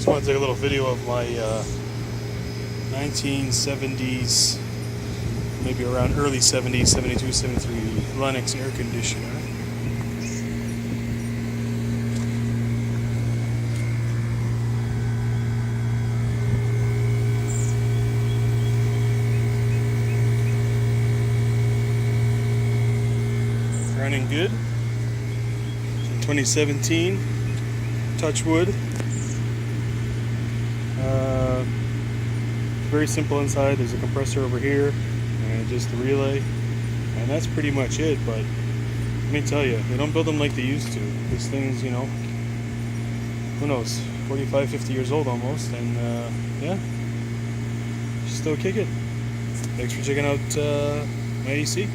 Just want to take a little video of my 1970s, maybe around early 70s, 72, 73 Lennox Air Conditioner. Running good. 2017, touch wood. Very simple inside. There's a compressor over here and just the relay, and that's pretty much it. But let me tell you, they don't build them like they used to. This thing's, you know, who knows, 45, 50 years old almost, and yeah, still kick it. Thanks for checking out my AC.